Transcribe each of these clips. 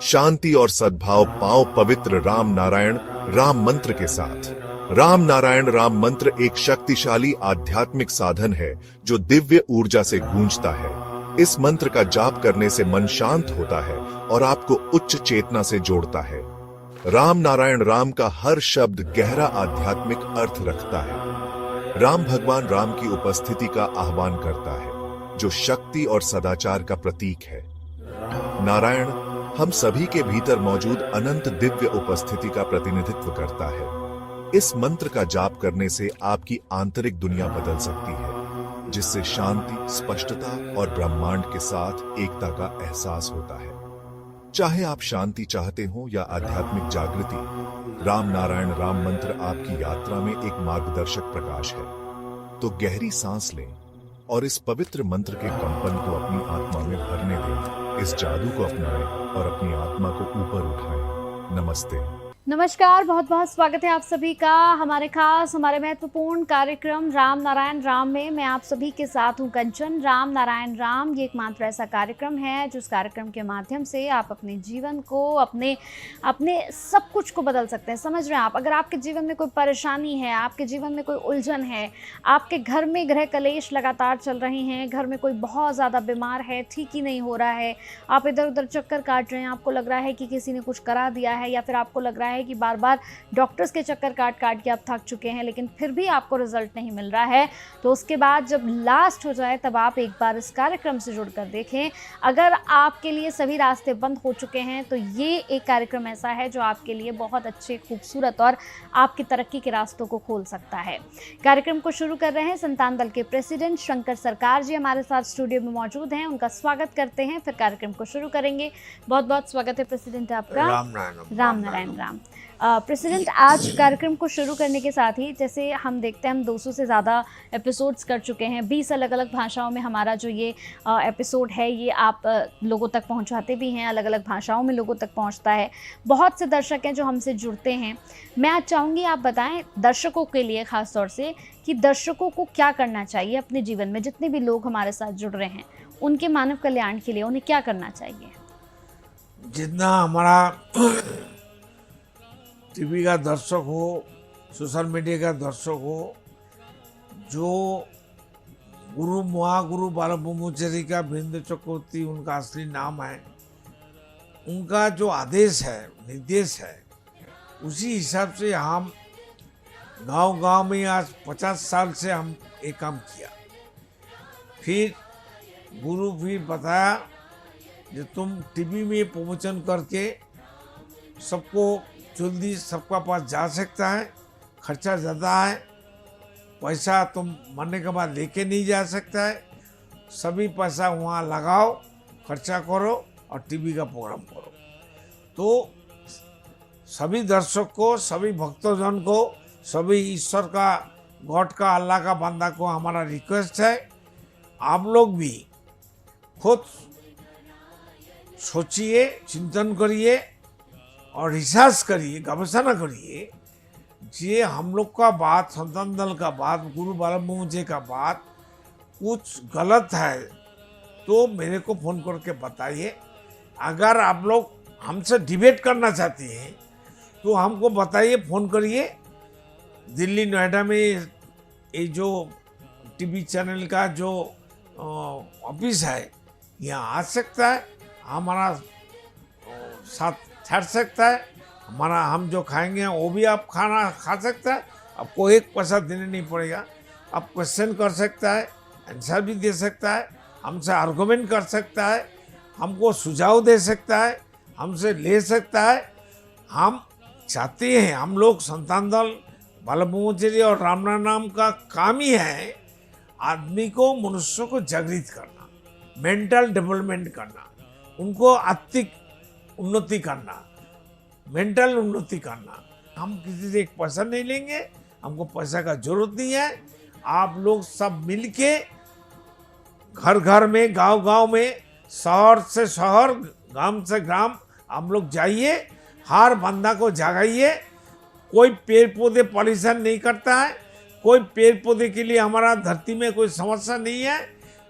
शांति और सद्भाव पाओ पवित्र राम नारायण राम मंत्र के साथ। राम नारायण राम मंत्र एक शक्तिशाली आध्यात्मिक साधन है जो दिव्य ऊर्जा से गूंजता है। इस मंत्र का जाप करने से मन शांत होता है और आपको उच्च चेतना से जोड़ता है। राम नारायण राम का हर शब्द गहरा आध्यात्मिक अर्थ रखता है। राम भगवान राम की उपस्थिति का आह्वान करता है, जो शक्ति और सदाचार का प्रतीक है। नारायण हम सभी के भीतर मौजूद अनंत दिव्य उपस्थिति का प्रतिनिधित्व करता है। इस मंत्र का जाप करने से आपकी आंतरिक दुनिया बदल सकती है, जिससे शांति, स्पष्टता और ब्रह्मांड के साथ एकता का एहसास होता है। चाहे आप शांति चाहते हो या आध्यात्मिक जागृति, राम नारायण राम मंत्र आपकी यात्रा में एक मार्गदर्शक प्रकाश है। तो गहरी सांस लें और इस पवित्र मंत्र के कंपन को अपनी आत्मा में भरने दें। इस जादू को अपनाएं और अपनी आत्मा को ऊपर उठाएं। नमस्ते। नमस्कार, बहुत बहुत स्वागत है आप सभी का हमारे महत्वपूर्ण कार्यक्रम राम नारायण राम में। मैं आप सभी के साथ हूं कंचन। राम नारायण राम ये एकमात्र ऐसा कार्यक्रम है जिस कार्यक्रम के माध्यम से आप अपने जीवन को, अपने सब कुछ को बदल सकते हैं। समझ रहे हैं आप? अगर आपके जीवन में कोई परेशानी है, आपके जीवन में कोई उलझन है, आपके घर में गृह कलेश लगातार चल रहे हैं, घर में कोई बहुत ज़्यादा बीमार है, ठीक ही नहीं हो रहा है, आप इधर उधर चक्कर काट रहे हैं, आपको लग रहा है कि किसी ने कुछ करा दिया है, या फिर आपको लग रहा है कि बार बार डॉक्टर्स के चक्कर काट काट के आप थक चुके हैं लेकिन फिर भी आपको रिजल्ट नहीं मिल रहा है, तो उसके बाद जब लास्ट हो जाए तब आप एक बार इस कार्यक्रम से जुड़कर देखें। अगर आपके लिए सभी रास्ते बंद हो चुके हैं तो ये एक कार्यक्रम ऐसा है जो आपके लिए बहुत अच्छे, खूबसूरत और आपकी तरक्की के रास्तों को खोल सकता है। कार्यक्रम को शुरू कर रहे हैं। संतान दल के प्रेसिडेंट शंकर सरकार जी हमारे साथ स्टूडियो में मौजूद हैं, उनका स्वागत करते हैं, फिर कार्यक्रम को शुरू करेंगे। बहुत बहुत स्वागत है प्रेसिडेंट आपका। राम नारायण राम। प्रेसिडेंट, आज कार्यक्रम को शुरू करने के साथ ही, जैसे हम देखते हैं, हम 200 से ज़्यादा एपिसोड्स कर चुके हैं, 20 अलग अलग भाषाओं में हमारा जो ये एपिसोड है ये आप लोगों तक पहुंचाते भी हैं, अलग अलग भाषाओं में लोगों तक पहुंचता है। बहुत से दर्शक हैं जो हमसे जुड़ते हैं। मैं आज चाहूँगी आप बताएं दर्शकों के लिए, ख़ास तौर से, कि दर्शकों को क्या करना चाहिए अपने जीवन में। जितने भी लोग हमारे साथ जुड़ रहे हैं उनके मानव कल्याण के लिए उन्हें क्या करना चाहिए? जितना हमारा टीवी का दर्शक हो, सोशल मीडिया का दर्शक हो, जो गुरु महागुरु बालब्रह्मचारी का वीरेंद्र चक्रवर्ती उनका असली नाम है, उनका जो आदेश है, निर्देश है, उसी हिसाब से हम गांव-गांव में आज 50 साल से हम ये काम किया। फिर गुरु भी बताया कि तुम टीवी में प्रवचन करके सबको जल्दी सबका पास जा सकता है, खर्चा ज़्यादा है, पैसा तुम मरने के बाद लेके नहीं जा सकता है, सभी पैसा वहाँ लगाओ, खर्चा करो और टीवी का प्रोग्राम करो। तो सभी दर्शक को, सभी भक्तजन को, सभी ईश्वर का, गॉड का, अल्लाह का बंदा को हमारा रिक्वेस्ट है, आप लोग भी खुद सोचिए, चिंतन करिए और रिसर्च करिए, गवेषणा करिए। ये हम लोग का बात, संतान दल का बात, गुरु बालब्रह्मचारी का बात कुछ गलत है तो मेरे को फ़ोन करके बताइए। अगर आप लोग हमसे डिबेट करना चाहते हैं तो हमको बताइए, फ़ोन करिए। दिल्ली, नोएडा में ये जो टीवी चैनल का जो ऑफिस है यहाँ आ सकता है, हमारा साथ ठहर सकता है, हमारा हम जो खाएंगे वो भी आप खाना खा सकता है, आपको एक पैसा देने नहीं पड़ेगा। आप क्वेश्चन कर सकता है, आंसर भी दे सकता है, हमसे आर्गुमेंट कर सकता है, हमको सुझाव दे सकता है, हमसे ले सकता है। हम चाहते हैं, हम लोग संतान दल बालब्रह्मचारी और राम नाम का काम ही है आदमी को, मनुष्य को जागृत करना, मेंटल डेवलपमेंट करना, उनको आर्थिक उन्नति करना, मेंटल उन्नति करना। हम किसी से एक पैसा नहीं लेंगे, हमको पैसा का जरूरत नहीं है। आप लोग सब मिलके घर घर में, गांव गांव में, शहर से शहर, ग्राम से ग्राम हम लोग जाइए, हर बंदा को जगाइए। कोई पेड़ पौधे पॉल्यूशन नहीं करता है, कोई पेड़ पौधे के लिए हमारा धरती में कोई समस्या नहीं है,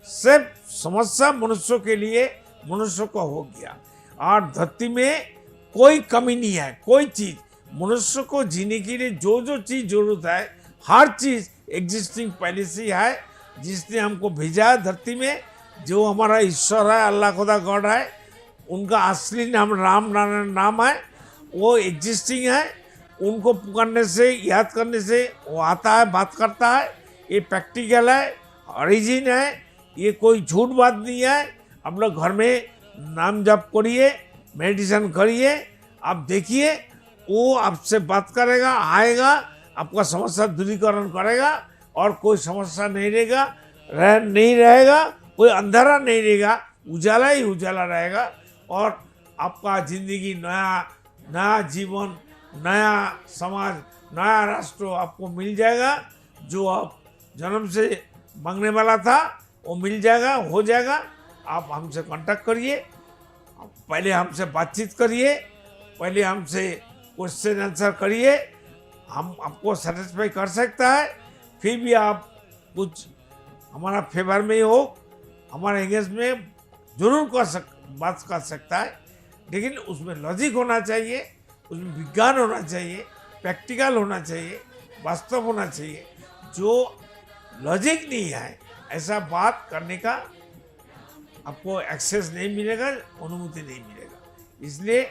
सिर्फ समस्या मनुष्यों के लिए, मनुष्य को हो गया। और धरती में कोई कमी नहीं है, कोई चीज मनुष्य को जीने के लिए जो जो चीज जरूरत है हर चीज एग्जिस्टिंग पहले से ही है, जिसने हमको भेजा है धरती में। जो हमारा ईश्वर है, अल्लाह खुदा गॉड है, उनका असली नाम राम नारायण नाम है, वो एग्जिस्टिंग है। उनको पुकारने से, याद करने से वो आता है, बात करता है। ये प्रैक्टिकल है, ओरिजिन है, ये कोई झूठ बात नहीं है। आप लोग घर में नाम जप करिए, मेडिटेशन करिए, आप देखिए वो आपसे बात करेगा, आएगा, आपका समस्या दूरीकरण करेगा और कोई समस्या नहीं नहीं रहेगा, कोई अंधेरा नहीं रहेगा, उजाला ही उजाला रहेगा। और आपका जिंदगी नया जीवन, नया समाज, नया राष्ट्र आपको मिल जाएगा। जो आप जन्म से मांगने वाला था वो मिल जाएगा, हो जाएगा। आप हमसे कांटेक्ट करिए, पहले हमसे बातचीत करिए, पहले हमसे क्वेश्चन आंसर करिए, हम आपको सेटिस्फाई कर सकता है। फिर भी आप कुछ हमारा फेवर में हो, हमारे एंगेज में जरूर बात कर सकता है, लेकिन उसमें लॉजिक होना चाहिए, उसमें विज्ञान होना चाहिए, प्रैक्टिकल होना चाहिए, वास्तव होना चाहिए। जो लॉजिक नहीं है ऐसा बात करने का आपको एक्सेस नहीं मिलेगा, अनुमति नहीं मिलेगा। इसलिए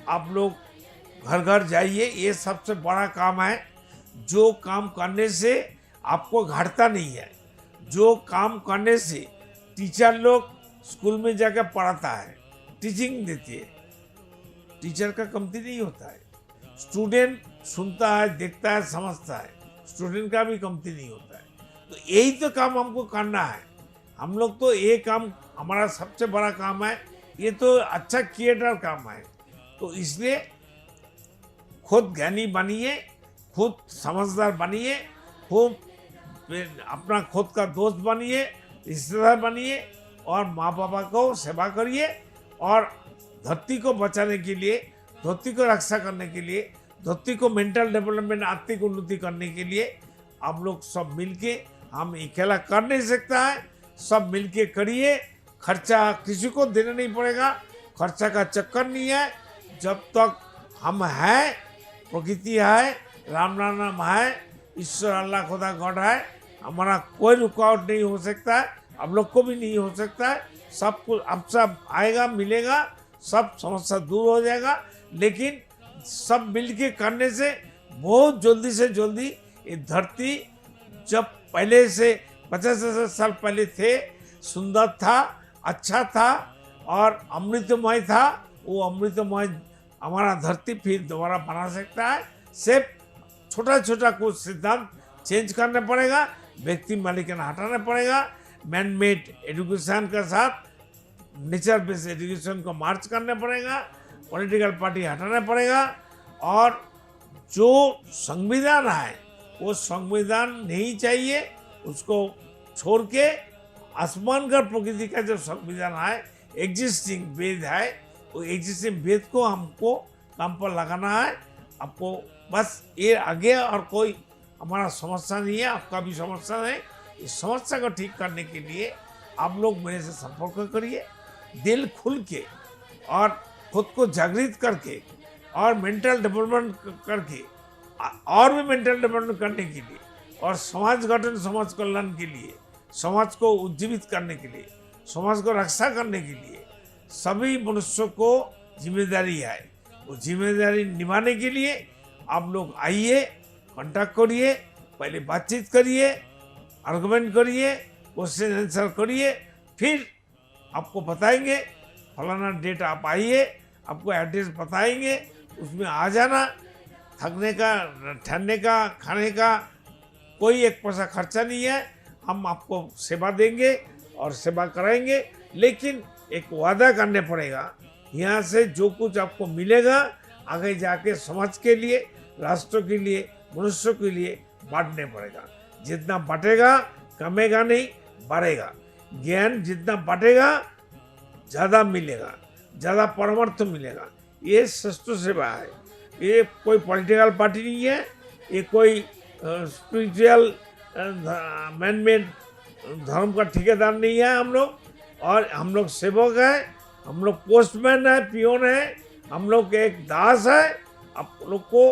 आप लोग घर घर जाइए, ये सबसे बड़ा काम है। जो काम करने से आपको घाटता नहीं है, जो काम करने से टीचर लोग स्कूल में जाकर पढ़ाता है, टीचिंग देती है, टीचर का कमती नहीं होता है। स्टूडेंट सुनता है, देखता है, समझता है, स्टूडेंट का भी कमती नहीं होता है। तो यही तो काम हमको करना है। हम लोग तो ये काम हमारा सबसे बड़ा काम है, ये तो अच्छा क्रिएटर काम है। तो इसलिए खुद ज्ञानी बनिए, खुद समझदार बनिए, खुद अपना खुद का दोस्त बनिए, रिश्तेदार बनिए और माँ बाबा को सेवा करिए। और धरती को बचाने के लिए, धरती को रक्षा करने के लिए, धरती को मेंटल डेवलपमेंट, आर्थिक उन्नति करने के लिए आप लोग सब मिलके, हम अकेला कर नहीं सकता है, सब मिलके करिए। खर्चा किसी को देना नहीं पड़ेगा, खर्चा का चक्कर नहीं है। जब तक हम हैं, प्रकृति है, राम नाम है, ईश्वर अल्लाह खुदा गॉड है, हमारा कोई रुकावट नहीं हो सकता है, आप लोग को भी नहीं हो सकता है। सब कुछ अब सब आएगा, मिलेगा, सब समस्या दूर हो जाएगा। लेकिन सब मिलके करने से बहुत जल्दी से जल्दी ये धरती जब पहले से 50 साल पहले थे, सुंदर था, अच्छा था और अमृतमय था, वो अमृतमय हमारा धरती फिर दोबारा बना सकता है। सिर्फ छोटा छोटा कुछ सिद्धांत चेंज करना पड़ेगा, व्यक्ति मालिकाना हटाना पड़ेगा, मैन मेड एजुकेशन के साथ नेचर बेस्ड एजुकेशन को मार्च करना पड़ेगा, पॉलिटिकल पार्टी हटाना पड़ेगा। और जो संविधान है वो संविधान नहीं चाहिए, उसको छोड़ के आसमान का प्रकृति का जो संविधान है, एग्जिस्टिंग वेद है, वो एग्जिस्टिंग वेद को हमको काम पर लगाना है। आपको बस ये आगे और कोई हमारा समस्या नहीं है, आपका भी समस्या है। इस समस्या को ठीक करने के लिए आप लोग मेरे से संपर्क करिए, दिल खुल के और खुद को जागृत करके और मेंटल डेवलपमेंट करके और भी मेंटल डेवलपमेंट करने के लिए और समाज गठन, समाज कल्याण के लिए, समाज को उज्जीवित करने के लिए, समाज को रक्षा करने के लिए सभी मनुष्यों को जिम्मेदारी है। वो जिम्मेदारी निभाने के लिए आप लोग आइए, कांटेक्ट करिए, पहले बातचीत करिए, आर्गुमेंट करिए, क्वेश्चन आंसर करिए, फिर आपको बताएंगे फलाना डेट आप आइए, आपको एड्रेस बताएंगे, उसमें आ जाना। थकने का, ठहरने का, खाने का कोई एक पैसा खर्चा नहीं है। हम आपको सेवा देंगे और सेवा कराएंगे, लेकिन एक वादा करने पड़ेगा। यहाँ से जो कुछ आपको मिलेगा आगे जाके समाज के लिए, राष्ट्र के लिए, मनुष्य के लिए बांटने पड़ेगा। जितना बांटेगा कमेगा नहीं, बढ़ेगा। ज्ञान जितना बांटेगा ज़्यादा मिलेगा, ज़्यादा परामर्श मिलेगा। ये सृष्टि सेवा है, ये कोई पॉलिटिकल पार्टी नहीं है, ये कोई स्पिरिचुअल मैन मेड धर्म का ठेकेदार नहीं है हम लोग। और हम लोग सेवक हैं, हम लोग पोस्टमैन है, पियोन है, हम लोग एक दास है। आप लोग को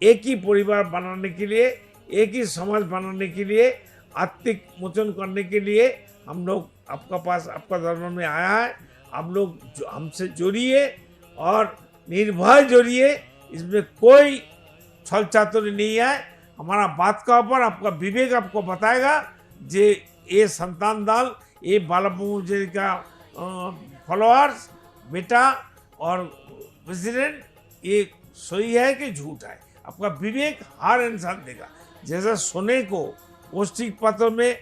एक ही परिवार बनाने के लिए, एक ही समाज बनाने के लिए, आर्थिक मोचन करने के लिए हम लोग आपका पास, आपका धर्म में आया है। आप लोग हमसे जुड़िए और निर्भय जुड़िए, इसमें कोई छल चातुरी नहीं है। हमारा बात का ऊपर आपका विवेक आपको बताएगा जे ये संतान दल, ये बालाप्रभु जी का फॉलोअर्स, बेटा और प्रेसिडेंट, ये सही है कि झूठ है। आपका विवेक हर इंसान देगा। जैसा सोने को पौष्टिक पात्रों में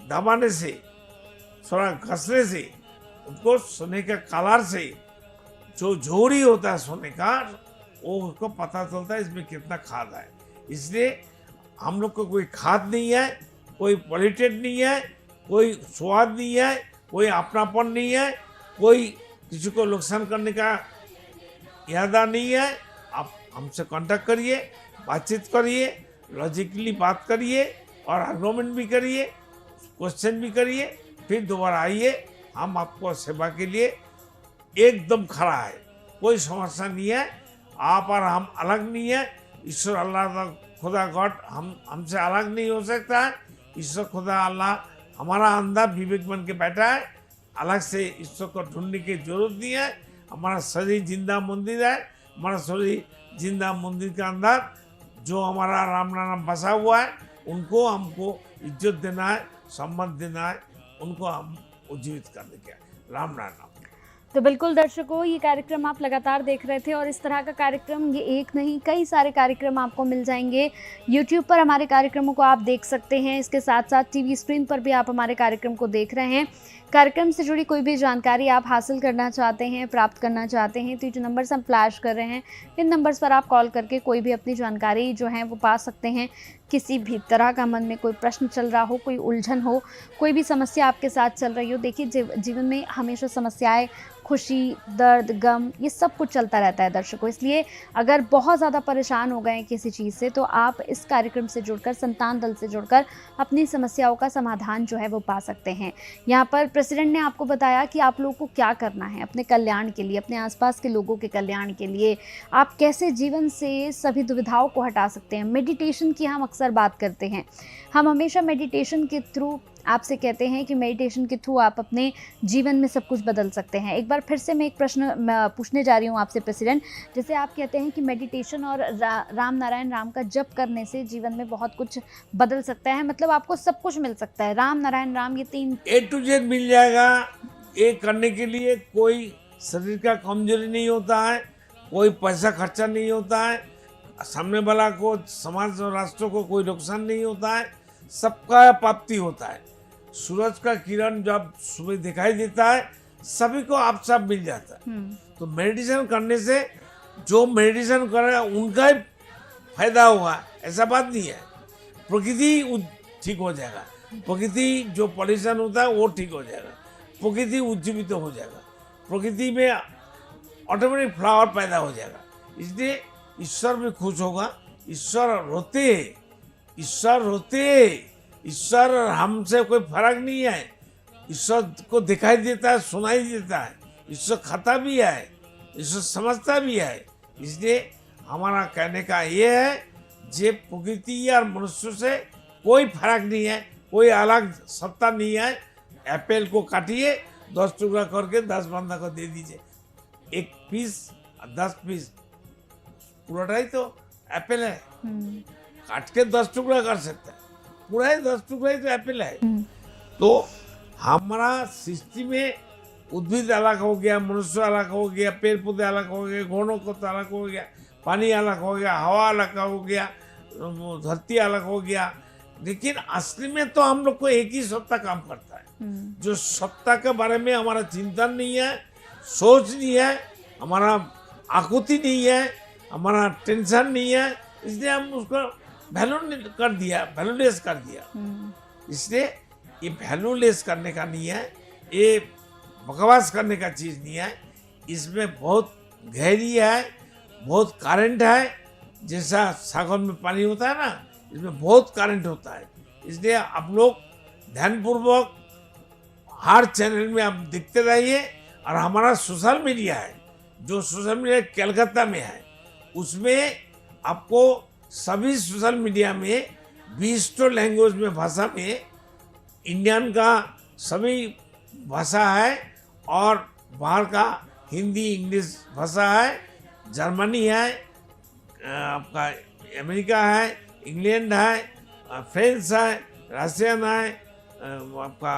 दबाने से, थोड़ा घसने से, उनको सोने के कलर से जो जोड़ी होता है सोने का, वो उसको पता चलता है इसमें कितना खाद है। इसलिए हम लोग को कोई खाद नहीं है, कोई पॉल्यूटेड नहीं है, कोई स्वाद नहीं है, कोई अपनापन नहीं है, कोई किसी को नुकसान करने का इरादा नहीं है। आप हमसे कांटेक्ट करिए, बातचीत करिए, लॉजिकली बात करिए और आर्गुमेंट भी करिए, क्वेश्चन भी करिए, फिर दोबारा आइए। हम आपको सेवा के लिए एकदम खड़ा है, कोई समस्या नहीं है। आप और हम अलग नहीं है। ईश्वर अल्लाह खुदा गॉड हमसे अलग नहीं हो सकता है। ईश्वर खुदा अल्लाह हमारा अंदर विवेक बन के बैठा है। अलग से ईश्वर को ढूंढने की जरूरत नहीं है। हमारा शरीर जिंदा मंदिर है। हमारा शरीर जिंदा मंदिर के अंदर जो हमारा राम नाम बसा हुआ है, उनको हमको इज्जत देना है, सम्मान देना है, उनको हम उज्जीवित करने के राम नाम। तो बिल्कुल दर्शकों, ये कार्यक्रम आप लगातार देख रहे थे और इस तरह का कार्यक्रम, ये एक नहीं कई सारे कार्यक्रम आपको मिल जाएंगे। YouTube पर हमारे कार्यक्रमों को आप देख सकते हैं। इसके साथ साथ टीवी स्क्रीन पर भी आप हमारे कार्यक्रम को देख रहे हैं। कार्यक्रम से जुड़ी कोई भी जानकारी आप हासिल करना चाहते हैं, प्राप्त करना चाहते हैं, तो ये जो नंबर्स हम फ्लैश कर रहे हैं, इन नंबर्स पर आप कॉल करके कोई भी अपनी जानकारी जो है वो पा सकते हैं। किसी भी तरह का मन में कोई प्रश्न चल रहा हो, कोई उलझन हो, कोई भी समस्या आपके साथ चल रही हो। देखिए, जीवन में हमेशा समस्याएं, खुशी, दर्द, गम, ये सब कुछ चलता रहता है दर्शकों। इसलिए अगर बहुत ज़्यादा परेशान हो गए हैं किसी चीज़ से, तो आप इस कार्यक्रम से जुड़कर, संतान दल से जुड़कर अपनी समस्याओं का समाधान जो है वो पा सकते हैं। यहाँ पर प्रेसिडेंट ने आपको बताया कि आप लोगों को क्या करना है अपने कल्याण के लिए, अपने आसपास के लोगों के कल्याण के लिए। आप कैसे जीवन से सभी दुविधाओं को हटा सकते हैं। मेडिटेशन की हम अक्सर बात करते हैं। हम हमेशा मेडिटेशन के थ्रू आपसे कहते हैं कि मेडिटेशन के थ्रू आप अपने जीवन में सब कुछ बदल सकते हैं। एक बार फिर से मैं एक प्रश्न पूछने जा रही हूँ आपसे प्रेसिडेंट। जैसे आप कहते हैं कि मेडिटेशन और राम नारायण राम का जप करने से जीवन में बहुत कुछ बदल सकता है, मतलब आपको सब कुछ मिल सकता है। राम नारायण राम, ये 3 A to Z मिल जाएगा। ये करने के लिए कोई शरीर का कमजोरी नहीं होता है, कोई पैसा खर्चा नहीं होता है, सामने वाला को, समाज और राष्ट्र को कोई नुकसान नहीं होता है, सबका प्राप्ति होता है। सूरज का किरण जब सुबह दिखाई देता है, सभी को आप सब मिल जाता है। तो मेडिटेशन करने से जो मेडिटेशन करे उनका ही फायदा होगा, ऐसा बात नहीं है। प्रकृति ठीक हो जाएगा, प्रकृति जो पॉल्यूशन होता है वो ठीक हो जाएगा, प्रकृति उज्जीवित हो जाएगा, प्रकृति में ऑटोमेटिक फ्लावर पैदा हो जाएगा। इसलिए ईश्वर भी खुश होगा। ईश्वर रोते, ईश्वर रोते, ईश्वर हमसे कोई फर्क नहीं है। ईश्वर को दिखाई देता है, सुनाई देता है। ईश्वर खाता भी है, ईश्वर समझता भी है। इसलिए हमारा कहने का ये है, जे प्रकृति और मनुष्य से कोई फर्क नहीं है, कोई अलग सत्ता नहीं है। एप्पल को काटिए, 10 टुकड़ा करके 10 बंदा को दे दीजिए। 1 पीस 10 पीस पूरा ही तो एप्पल है। काट के 10 टुकड़ा कर सकता है, पूरा ही 10 टुकड़ा ही तो एप्पल है। तो हमारा सृष्टि में उद्भिद अलग हो गया, मनुष्य अलग हो गया, पेड़ पौधे अलग हो गए, घोड़ों को अलग हो गया, पानी अलग हो गया, हवा अलग हो गया, धरती अलग हो गया। लेकिन असली में तो हम लोग को एक ही सत्ता काम करता है। जो सत्ता के बारे में हमारा चिंतन नहीं है, सोच नहीं है, हमारा आकुति नहीं है, हमारा टेंशन नहीं है, इसलिए हम उसको वैल्यू कर दिया, वैल्यूलेस कर दिया। इसलिए ये वैल्यूलेस करने का नहीं है, ये बकवास करने का चीज़ नहीं है। इसमें बहुत गहरी है, बहुत करंट है। जैसा सागर में पानी होता है ना, इसमें बहुत करंट होता है। इसलिए आप लोग ध्यानपूर्वक हर चैनल में आप देखते रहिए और हमारा सोशल मीडिया है, जो सोशल मीडिया कलकत्ता में है, उसमें आपको सभी सोशल मीडिया में 20 लैंग्वेज में भाषा में इंडियन का सभी भाषा है और बाहर का हिंदी इंग्लिश भाषा है, जर्मनी है, आपका अमेरिका है, इंग्लैंड है, फ्रेंच है, रशियन है, आपका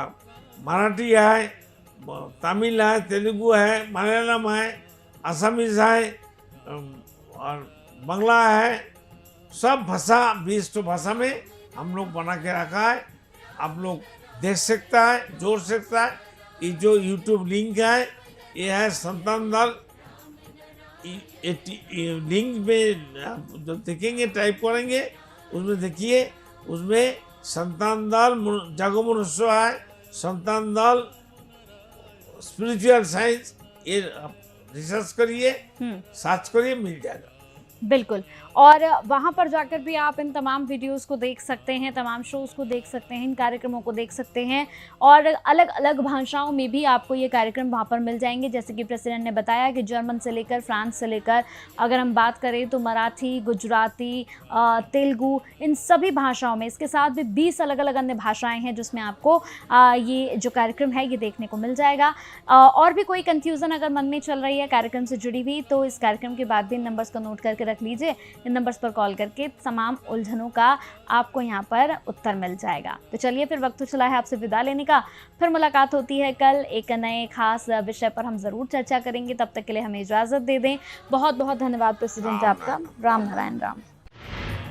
मराठी है, तमिल है, तेलुगु है, मलयालम है, असमीज है और बंगला है। सब भाषा 20 भाषा में हम लोग बना के रखा है। आप लोग देख सकता है, जोड़ सकता है। ये जो यूट्यूब लिंक है, ये है संतान दल। लिंक में आप जो देखेंगे, टाइप करेंगे, उसमें देखिए, उसमें संतान दल जागो मनुष्य है, संतान दल स्पिरिचुअल साइंस, ये आप रिसर्च करिए, सर्च करिए, मिल जाएगा। बिल्कुल, और वहाँ पर जाकर भी आप इन तमाम वीडियोस को देख सकते हैं, तमाम शोज़ को देख सकते हैं, इन कार्यक्रमों को देख सकते हैं और अलग अलग भाषाओं में भी आपको ये कार्यक्रम वहाँ पर मिल जाएंगे। जैसे कि प्रेसिडेंट ने बताया कि जर्मन से लेकर फ्रांस से लेकर अगर हम बात करें तो मराठी, गुजराती, तेलुगु, इन सभी भाषाओं में, इसके साथ भी 20 अलग अलग अन्य भाषाएँ हैं जिसमें आपको ये जो कार्यक्रम है ये देखने को मिल जाएगा। और भी कोई कन्फ्यूज़न अगर मन में चल रही है कार्यक्रम से जुड़ी हुई, तो इस कार्यक्रम के बाद भी इन नंबर्स को नोट करके रख लीजिए। इन नंबर्स पर कॉल करके तमाम उलझनों का आपको यहाँ पर उत्तर मिल जाएगा। तो चलिए फिर वक्त चला है आपसे विदा लेने का। फिर मुलाकात होती है कल एक नए खास विषय पर हम ज़रूर चर्चा करेंगे। तब तक के लिए हमें इजाज़त दे दें। बहुत बहुत धन्यवाद प्रेसिडेंट आपका। राम नारायण राम।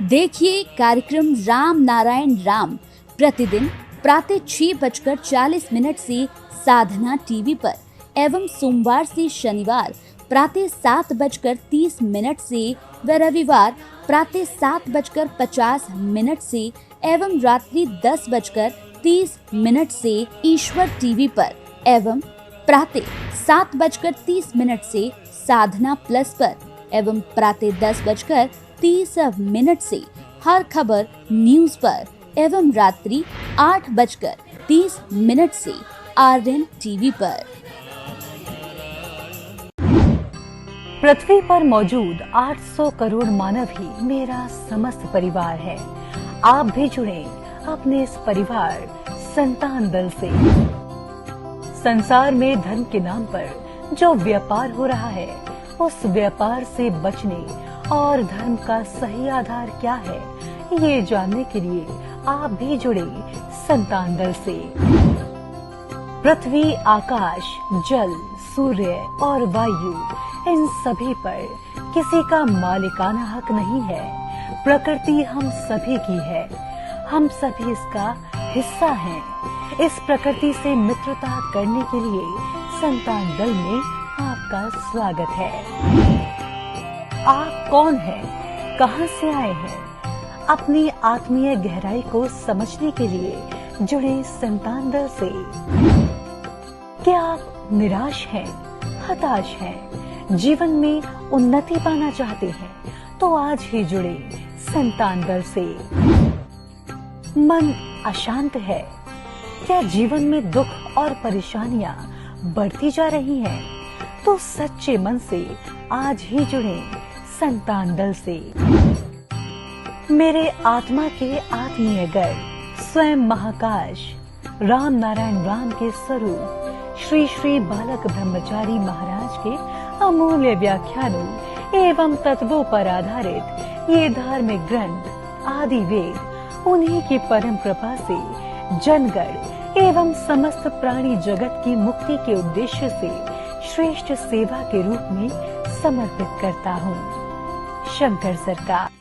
देखिए कार्यक्रम राम नारायण राम प्रतिदिन प्रातः 6:40 से साधना टीवी पर एवं सोमवार से शनिवार प्रातः 7:30 से व रविवार प्रातः 7:50 से एवं रात्रि 10:30 से ईश्वर टीवी पर एवं प्रातः 7:30 से साधना प्लस पर एवं प्रातः 10:30 से हर खबर न्यूज पर एवं रात्रि 8:30 से आर्यन टीवी पर। पृथ्वी पर मौजूद 800 करोड़ मानव ही मेरा समस्त परिवार है। आप भी जुड़े अपने इस परिवार संतान दल से। संसार में धर्म के नाम पर जो व्यापार हो रहा है, उस व्यापार से बचने और धर्म का सही आधार क्या है, ये जानने के लिए आप भी जुड़े संतान दल से। पृथ्वी, आकाश, जल, सूर्य और वायु, इन सभी पर किसी का मालिकाना हक नहीं है। प्रकृति हम सभी की है, हम सभी इसका हिस्सा हैं। इस प्रकृति से मित्रता करने के लिए संतान दल में आपका स्वागत है। आप कौन हैं? कहां से आए हैं? अपनी आत्मीय गहराई को समझने के लिए जुड़े संतान दल से। क्या आप निराश हैं, हताश हैं, जीवन में उन्नति पाना चाहते हैं, तो आज ही जुड़े संतान दल से। मन अशांत है, क्या जीवन में दुख और परेशानियां बढ़ती जा रही हैं, तो सच्चे मन से आज ही जुड़े संतान दल से। मेरे आत्मा के आत्मीय गर्व स्वयं महाकाश राम नारायण राम के स्वरूप श्री श्री बालक ब्रह्मचारी महाराज के अमूल्य व्याख्यानों एवं तत्वों पर आधारित ये धार्मिक ग्रंथ आदि वेद उन्हीं की परम कृपा से जनगण एवं समस्त प्राणी जगत की मुक्ति के उद्देश्य से श्रेष्ठ सेवा के रूप में समर्पित करता हूँ। शंकर सरकार।